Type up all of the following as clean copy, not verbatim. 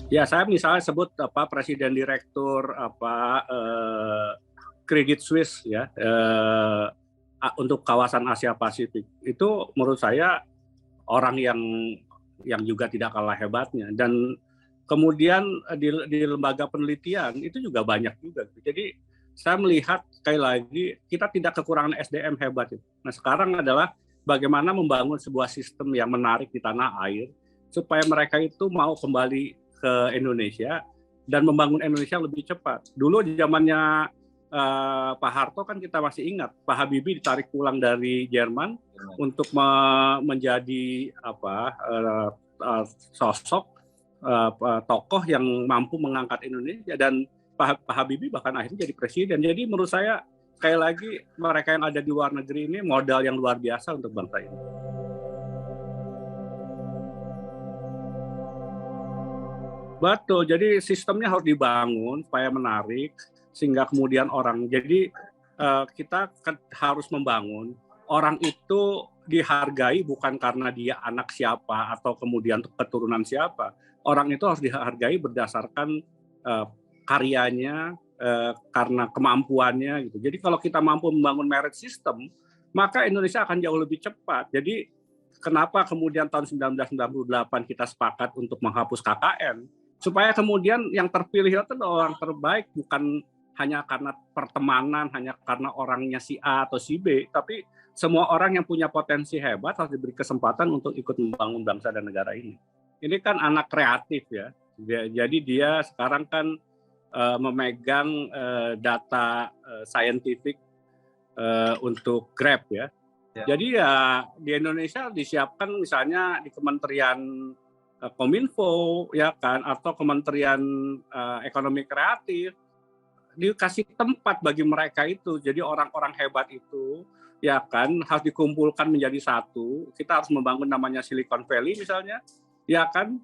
Ya, saya misalnya sebut presiden direktur Credit Suisse ya, untuk kawasan Asia Pasifik. Itu menurut saya orang yang juga tidak kalah hebatnya, dan kemudian di lembaga penelitian itu juga banyak juga. Jadi saya melihat sekali lagi kita tidak kekurangan SDM hebat. Nah, sekarang adalah bagaimana membangun sebuah sistem yang menarik di tanah air supaya mereka itu mau kembali ke Indonesia dan membangun Indonesia lebih cepat. Dulu zamannya Pak Harto kan kita masih ingat, Pak Habibie ditarik pulang dari Jerman untuk menjadi sosok tokoh yang mampu mengangkat Indonesia, dan Pak Habibie bahkan akhirnya jadi presiden. Jadi menurut saya sekali lagi mereka yang ada di luar negeri ini modal yang luar biasa untuk bangsa ini. Betul, jadi sistemnya harus dibangun supaya menarik sehingga kemudian orang. Jadi kita harus membangun orang itu dihargai bukan karena dia anak siapa atau kemudian keturunan siapa. Orang itu harus dihargai berdasarkan karyanya, karena kemampuannya gitu. Jadi kalau kita mampu membangun merit system, maka Indonesia akan jauh lebih cepat. Jadi kenapa kemudian tahun 1998 kita sepakat untuk menghapus KKN? Supaya kemudian yang terpilih itu orang terbaik, bukan hanya karena pertemanan, hanya karena orangnya si A atau si B, tapi semua orang yang punya potensi hebat harus diberi kesempatan untuk ikut membangun bangsa dan negara ini. Ini kan anak kreatif ya, jadi dia sekarang kan memegang data scientific untuk Grab ya. Jadi ya di Indonesia disiapkan misalnya di Kementerian Kominfo ya kan, atau Kementerian Ekonomi Kreatif, dikasih tempat bagi mereka itu. Jadi orang-orang hebat itu ya kan harus dikumpulkan menjadi satu. Kita harus membangun namanya Silicon Valley misalnya, ya kan,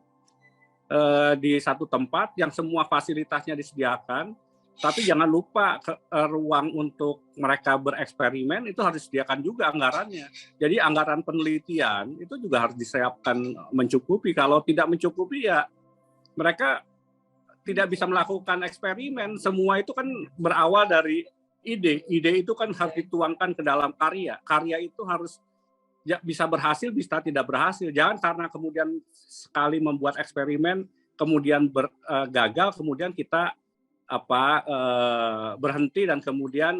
di satu tempat yang semua fasilitasnya disediakan. Tapi jangan lupa ruang untuk mereka bereksperimen itu harus disediakan juga anggarannya. Jadi anggaran penelitian itu juga harus disiapkan mencukupi. Kalau tidak mencukupi ya mereka tidak bisa melakukan eksperimen. Semua itu kan berawal dari ide. Ide itu kan harus dituangkan ke dalam karya. Karya itu harus bisa berhasil, bisa tidak berhasil. Jangan karena kemudian sekali membuat eksperimen, kemudian gagal, kemudian kita berhenti dan kemudian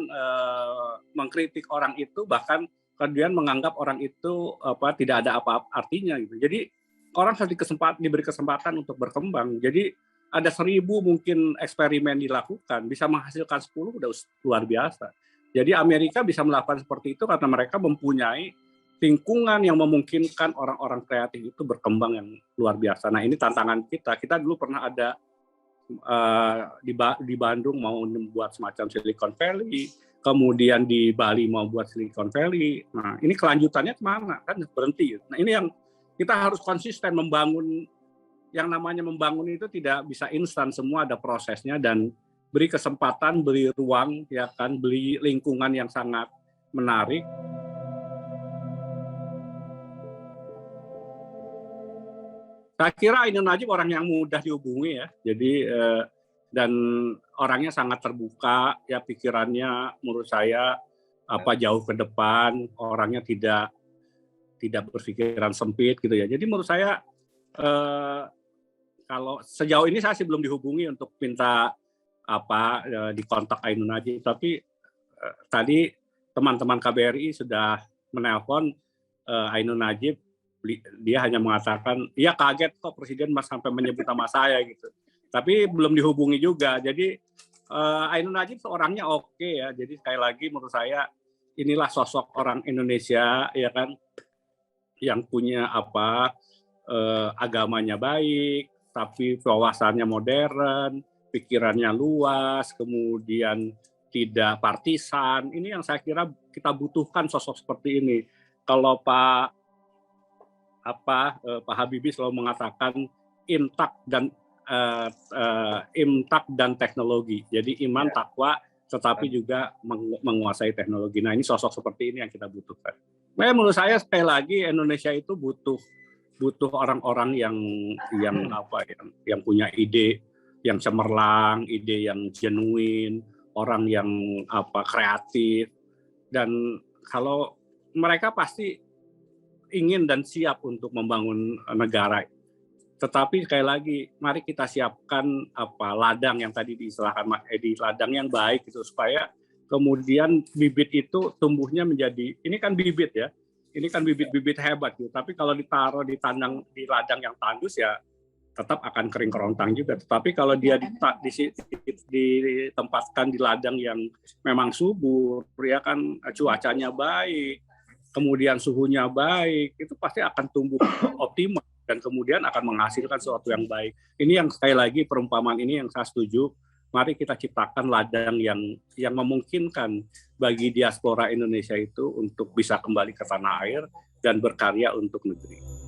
mengkritik orang itu, bahkan kemudian menganggap orang itu tidak ada apa artinya gitu. Jadi orang harus diberi kesempatan untuk berkembang. Jadi ada 1000 mungkin eksperimen dilakukan, bisa menghasilkan 10 udah luar biasa. Jadi Amerika bisa melakukan seperti itu karena mereka mempunyai lingkungan yang memungkinkan orang-orang kreatif itu berkembang yang luar biasa. Nah, ini tantangan kita. Kita dulu pernah ada di Bandung mau membuat semacam Silicon Valley, kemudian di Bali mau buat Silicon Valley. Nah, ini kelanjutannya kemana? Kan berhenti. Nah, ini yang kita harus konsisten membangun. Yang namanya membangun itu tidak bisa instan, semua ada prosesnya, dan beri kesempatan, beri ruang, ya kan, beri lingkungan yang sangat menarik. Saya kira Ainun Najib orang yang mudah dihubungi ya, jadi dan orangnya sangat terbuka ya, pikirannya menurut saya jauh ke depan, orangnya tidak berpikiran sempit gitu ya. Jadi menurut saya kalau sejauh ini saya sih belum dihubungi untuk minta di kontak Ainun Najib, tapi tadi teman-teman KBRI sudah menelpon Ainun Najib. Dia hanya mengatakan, iya kaget kok Presiden sampai menyebut nama saya gitu. Tapi belum dihubungi juga. Jadi Ainun Najib seorangnya oke ya. Jadi sekali lagi menurut saya inilah sosok orang Indonesia ya kan, yang punya agamanya baik, tapi wawasannya modern, pikirannya luas, kemudian tidak partisan. Ini yang saya kira kita butuhkan sosok seperti ini. Kalau Pak Habibie selalu mengatakan imtak dan teknologi. Jadi iman, takwa, tetapi juga menguasai teknologi. Nah, ini sosok seperti ini yang kita butuhkan. Menurut saya sekali lagi Indonesia itu butuh butuh orang-orang yang punya ide yang cemerlang, ide yang genuine, orang yang kreatif, dan kalau mereka pasti ingin dan siap untuk membangun negara. Tetapi sekali lagi, mari kita siapkan ladang yang tadi diistilahkan di ladang yang baik gitu, supaya kemudian bibit itu tumbuhnya menjadi, ini kan bibit ya, ini kan bibit-bibit hebat gitu. Tapi kalau ditaruh di ladang yang tandus ya tetap akan kering kerontang juga. Tetapi kalau dia ditempatkan di ladang yang memang subur, ya kan cuacanya baik, kemudian suhunya baik, itu pasti akan tumbuh optimal dan kemudian akan menghasilkan sesuatu yang baik. Ini yang sekali lagi perumpamaan ini yang saya setuju. Mari kita ciptakan ladang yang memungkinkan bagi diaspora Indonesia itu untuk bisa kembali ke tanah air dan berkarya untuk negeri.